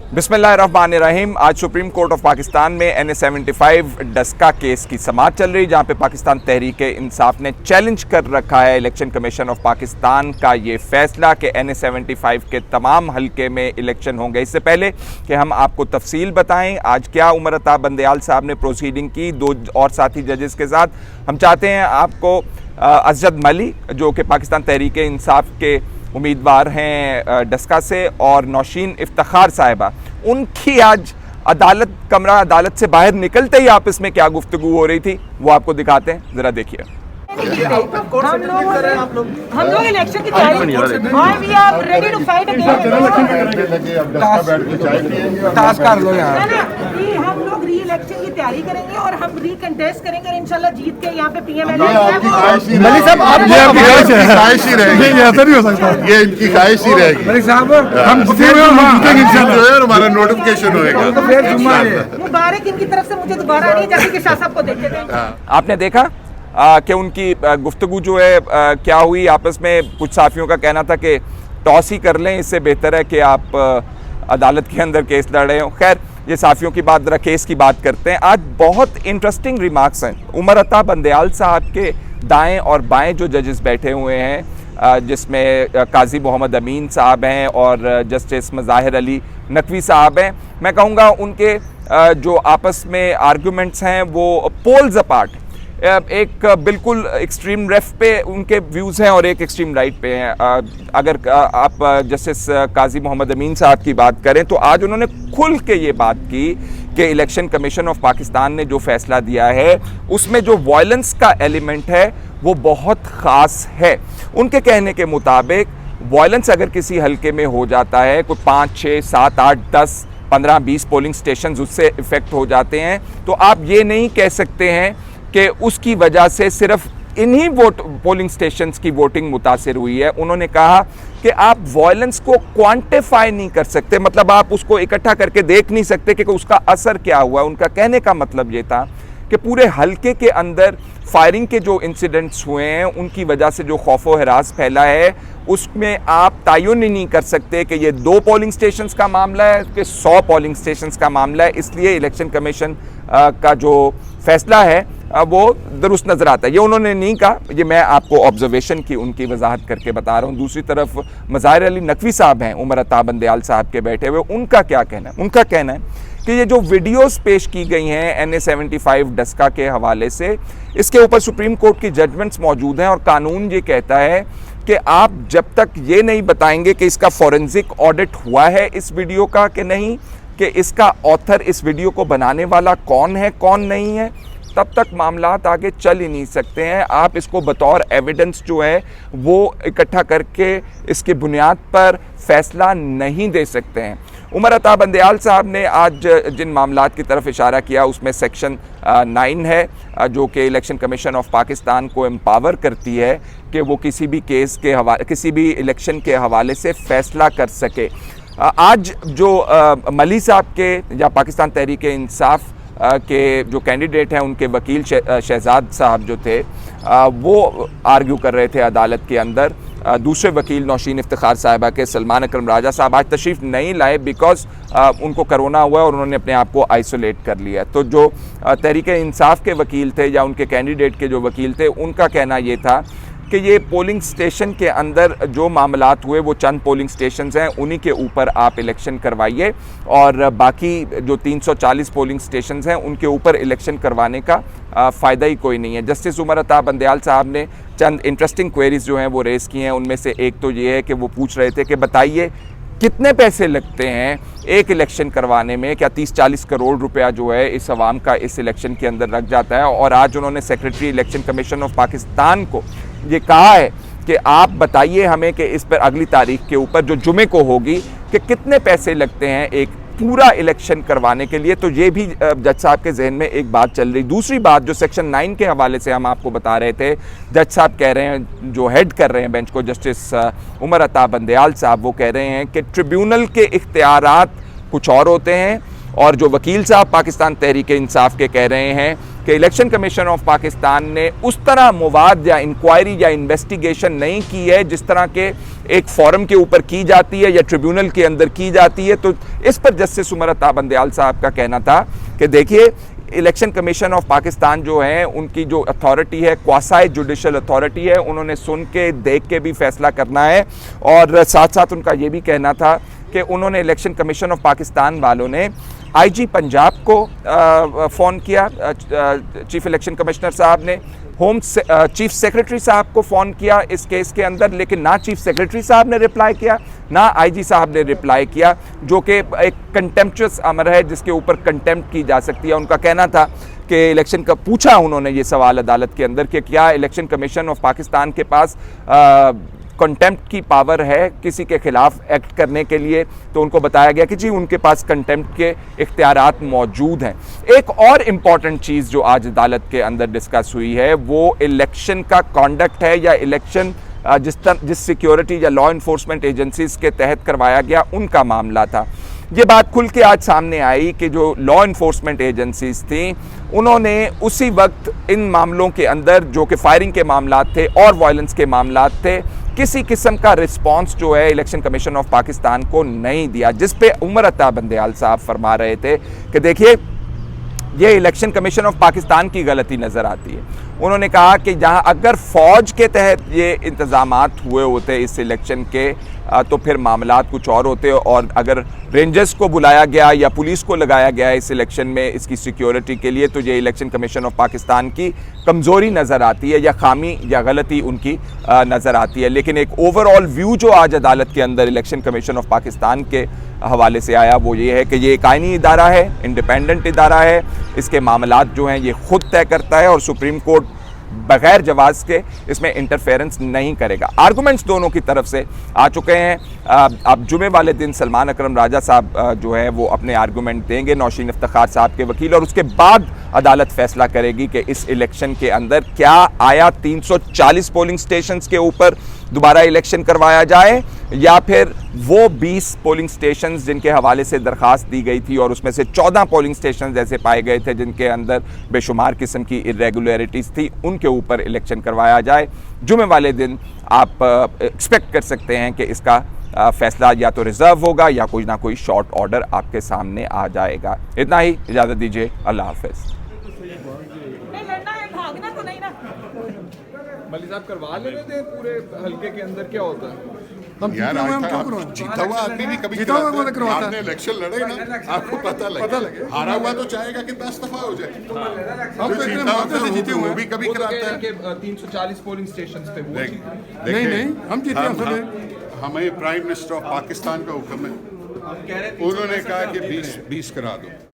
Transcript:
बिस्मिल्लाहिर्रहमानिर्रहीम। आज supreme court of Pakistan में NA-75 डस्का केस की समाअत चल रही, जहां पे पाकिस्तान तहरीक-ए-इंसाफ ने चैलेंज कर रखा है इलेक्शन कमीशन ऑफ पाकिस्तान का ये फैसला कि NA-75 के तमाम हल्के में इलेक्शन होंगे। इससे पहले कि हम आपको तफसील बताएं आज क्या उमर अता बंदयाल साहब ने प्रोसीडिंग की दो और साथी जजेस के साथ, हम चाहते हैं आपको असजद मली जो कि पाकिस्तान तहरीक-ए-इंसाफ के उम्मीदवार हैं डस्का से, और नौशीन इफ्तिखार साहिबा, उनकी आज कमरा अदालत से बाहर निकलते ही आपस में क्या गुफ्तगू हो रही थी वो आपको दिखाते हैं, जरा देखिए। हम लोग इलेक्शन की तैयारी और we are ready to fight हम लोग री इलेक्शन की तैयारी करेंगे और हम रीकंटेस्ट करेंगे और इंशाल्लाह जीत के यहाँ पे पीएम मलिक साहब ख्वाहिश ही रहेगी, ऐसा नहीं हो सकता, ये इनकी ख्वाहिश ही रहेगी। मलिक साहब हम जीतेंगे इंशाल्लाह, हमारा नोटिफिकेशन होएगा। मुबारक इनकी तरफ से मुझे दोबारा नहीं, जैसे कि शाह साहब को देखते थे। आपने देखा कि उनकी गुफ्तगू जो है क्या हुई आपस में। कुछ साफियों का कहना था कि टॉस ही कर लें, इससे बेहतर है कि आप अदालत के अंदर केस लड़ रहे हो। खैर ये साफियों की बात, जरा केस की बात करते हैं। आज बहुत इंटरेस्टिंग रिमार्क्स हैं उमर अता बंदयाल साहब के दाएं और बाएं जो जजेस बैठे हुए हैं, जिसमें काजी मोहम्मद अमीन साहब हैं और जस्टिस मज़ाहिर अली नकवी साहब हैं। मैं कहूँगा उनके जो आपस में आर्गूमेंट्स हैं वो पोल्स अपार्ट, एक बिल्कुल एक्सट्रीम लेफ्ट पे उनके व्यूज़ हैं और एक एक्सट्रीम राइट पे हैं। अगर आप जस्टिस काजी मोहम्मद अमीन साहब की बात करें तो आज उन्होंने खुल के ये बात की कि इलेक्शन कमीशन ऑफ पाकिस्तान ने जो फैसला दिया है उसमें जो वायलेंस का एलिमेंट है वो बहुत ख़ास है। उनके कहने के मुताबिक वायलेंस अगर किसी हल्के में हो जाता है, कोई 5, 6, 7, 8, 10, 15, 20 पोलिंग स्टेशन उससे इफ़ेक्ट हो जाते हैं, तो आप ये नहीं कह सकते हैं कि उसकी वजह से सिर्फ इन्हीं पोलिंग स्टेशंस की वोटिंग मुतासिर हुई है। उन्होंने कहा कि आप वायलेंस को क्वांटिफाई नहीं कर सकते, मतलब आप उसको इकट्ठा करके देख नहीं सकते कि उसका असर क्या हुआ। उनका कहने का मतलब ये था कि पूरे हल्के के अंदर फायरिंग के जो इंसिडेंट्स हुए हैं उनकी वजह से जो खौफ व हरास फैला है उसमें आप तायुन ही नहीं कर सकते कि ये 2 पोलिंग स्टेशंस का मामला है कि 100 पोलिंग स्टेशंस का मामला है। इसलिए इलेक्शन कमीशन का जो फैसला है वो दुरुस्त नज़र आता है। ये उन्होंने नहीं कहा, ये मैं आपको ऑब्जर्वेशन की उनकी वजाहत करके बता रहा हूँ। दूसरी तरफ मज़ाहिर अली नकवी साहब हैं उमर अता बंदयाल साहब के बैठे हुए, उनका क्या कहना है? उनका कहना है कि ये जो वीडियोस पेश की गई हैं NA-75 डस्का के हवाले से, इसके ऊपर सुप्रीम कोर्ट की जजमेंट्स मौजूद हैं और कानून ये कहता है कि आप जब तक ये नहीं बताएंगे कि इसका फॉरेंसिक ऑडिट हुआ है इस वीडियो का कि नहीं, कि इसका ऑथर, इस वीडियो को बनाने वाला कौन है कौन नहीं है, तब तक मामलात आगे चल ही नहीं सकते हैं। आप इसको बतौर एविडेंस जो है वो इकट्ठा करके इसकी बुनियाद पर फैसला नहीं दे सकते हैं। उमर अता बंदयाल साहब ने आज जिन मामलात की तरफ इशारा किया उसमें सेक्शन 9 है जो कि इलेक्शन कमीशन ऑफ पाकिस्तान को एम्पावर करती है कि वो किसी भी केस के हवाले, किसी भी इलेक्शन के हवाले से फ़ैसला कर सके। आज जो मली साहब के या पाकिस्तान तहरीक-ए-इंसाफ के जो कैंडिडेट हैं उनके वकील शहजाद साहब जो थे वो आर्ग्यू कर रहे थे अदालत के अंदर। दूसरे वकील नौशीन इफ्तिखार साहिबा के सलमान अकरम राजा साहब आज तशरीफ़ नहीं लाए बिकॉज उनको कोरोना हुआ और उन्होंने अपने आप को आइसोलेट कर लिया। तो जो तहरीक-ए-इंसाफ के वकील थे या उनके कैंडिडेट के जो वकील थे उनका कहना ये था कि ये पोलिंग स्टेशन के अंदर जो मामलात हुए वो चंद पोलिंग स्टेशंस हैं, उन्हीं के ऊपर आप इलेक्शन करवाइए और बाकी जो 340 पोलिंग स्टेशंस हैं उनके ऊपर इलेक्शन करवाने का फ़ायदा ही कोई नहीं है। जस्टिस उमर अता बंदयाल साहब ने चंद इंटरेस्टिंग क्वेरीज जो हैं वो रेज़ की हैं। उनमें से एक तो ये है कि वो पूछ रहे थे कि बताइए कितने पैसे लगते हैं एक इलेक्शन करवाने में, क्या 30-40 करोड़ रुपया जो है इस अवाम का इस इलेक्शन के अंदर लग जाता है। और आज उन्होंने secretary election commission of Pakistan को ये कहा है कि आप बताइए हमें कि इस पर अगली तारीख के ऊपर जो जुमे को होगी कि कितने पैसे लगते हैं एक पूरा इलेक्शन करवाने के लिए। तो ये भी जज साहब के जहन में एक बात चल रही। दूसरी बात जो सेक्शन 9 के हवाले से हम आपको बता रहे थे, जज साहब कह रहे हैं, जो हेड कर रहे हैं बेंच को जस्टिस उमर अता बंदयाल साहब, वो कह रहे हैं कि ट्रिब्यूनल के इख्तियारात कुछ और होते हैं और जो वकील साहब पाकिस्तान तहरीक-ए-इंसाफ के कह रहे हैं कि इलेक्शन कमीशन ऑफ पाकिस्तान ने उस तरह मवाद या इंक्वायरी या इन्वेस्टिगेशन नहीं की है जिस तरह के एक फोरम के ऊपर की जाती है या ट्रिब्यूनल के अंदर की जाती है। तो इस पर जस्टिस उमर अता बंदयाल साहब का कहना था कि देखिए, इलेक्शन कमीशन ऑफ पाकिस्तान जो है, उनकी जो अथॉरिटी है क्वासाई जुडिशल अथॉरिटी है, उन्होंने सुन के देख के भी फैसला करना है। और साथ साथ उनका ये भी कहना था कि उन्होंने इलेक्शन कमीशन ऑफ पाकिस्तान वालों ने आईजी पंजाब को फ़ोन किया, चीफ इलेक्शन कमिश्नर साहब ने चीफ सेक्रेटरी साहब को फ़ोन किया इस केस के अंदर, लेकिन ना चीफ सेक्रेटरी साहब ने रिप्लाई किया ना आईजी साहब ने रिप्लाई किया, जो कि एक कंटेम्प्चुअस अमर है जिसके ऊपर कंटेम्प्ट की जा सकती है। उनका कहना था कि इलेक्शन का पूछा उन्होंने ये सवाल अदालत के अंदर कि क्या इलेक्शन कमीशन ऑफ पाकिस्तान के पास कंटेम्प्ट की पावर है किसी के खिलाफ एक्ट करने के लिए, तो उनको बताया गया कि जी उनके पास कंटेम्प्ट के इख्तियारात मौजूद हैं। एक और इम्पॉर्टेंट चीज़ जो आज अदालत के अंदर डिस्कस हुई है वो इलेक्शन का कॉन्डक्ट है या इलेक्शन जिस सिक्योरिटी या लॉ इन्फोर्समेंट एजेंसीज के तहत करवाया गया उनका मामला था। ये बात खुल के आज सामने आई कि जो लॉ इन्फोर्समेंट एजेंसीज थी उन्होंने उसी वक्त इन मामलों के अंदर, जो कि फायरिंग के मामला थे और वायलेंस के मामला थे, किसी किस्म का रिस्पांस जो है इलेक्शन कमीशन ऑफ पाकिस्तान को नहीं दिया, जिस पे उमर अता बंदयाल साहब फरमा रहे थे कि देखिए ये इलेक्शन कमीशन ऑफ पाकिस्तान की गलती नज़र आती है। उन्होंने कहा कि जहां अगर फ़ौज के तहत ये इंतज़ामात हुए होते इस इलेक्शन के तो फिर मामलात कुछ और होते, और अगर रेंजर्स को बुलाया गया या पुलिस को लगाया गया इस इलेक्शन में इसकी सिक्योरिटी के लिए, तो ये इलेक्शन कमीशन ऑफ पाकिस्तान की कमज़ोरी नज़र आती है या खामी या गलती उनकी नज़र आती है। लेकिन एक ओवरऑल व्यू जो आज अदालत के अंदर इलेक्शन कमीशन ऑफ पाकिस्तान के हवाले से आया वो ये है कि ये एक आइनी इदारा है, इंडिपेंडेंट इदारा है, इसके मामलात जो हैं ये खुद तय करता है और सुप्रीम कोर्ट बगैर जवाब के इसमें इंटरफेरेंस नहीं करेगा। आर्गुमेंट्स दोनों की तरफ से आ चुके हैं। अब जुमे वाले दिन सलमान अकरम राजा साहब जो है वो अपने आर्गुमेंट देंगे, नौशीन इफ्तिखार साहब के वकील, और उसके बाद अदालत फैसला करेगी कि इस इलेक्शन के अंदर क्या आया 340 पोलिंग स्टेशंस के ऊपर दोबारा इलेक्शन करवाया जाए या फिर वो 20 पोलिंग स्टेशंस जिनके हवाले से दरख्वास्त दी गई थी और उसमें से 14 पोलिंग स्टेशंस ऐसे पाए गए थे जिनके अंदर बेशुमार किस्म की इरेगुलरिटीज़ थी, उनके ऊपर इलेक्शन करवाया जाए। जुमे वाले दिन आप एक्सपेक्ट कर सकते हैं कि इसका फैसला या तो रिजर्व होगा या कोई ना कोई शॉर्ट ऑर्डर आपके सामने आ जाएगा। इतना ही, इजाज़त दीजिए, अल्लाह हाफ़िज़। भागना तो नहीं ना। मलिक साहब करवा ले रहे थे पूरे हल्के के अंदर, क्या होता है? हम जीता हुआ आदमी भी कभी आपने इलेक्शन लड़े ना, आपको पता लगे। हारा हुआ तो चाहेगा कि 10 दफा हो जाए। हम तो जीता हुआ जीते हुए भी कभी कराता है। 340 पोलिंग स्टेशन पे नहीं हम जीते, हमें प्राइम मिनिस्टर ऑफ पाकिस्तान का हुक्म है, उन्होंने कहा कि 20 करा दो।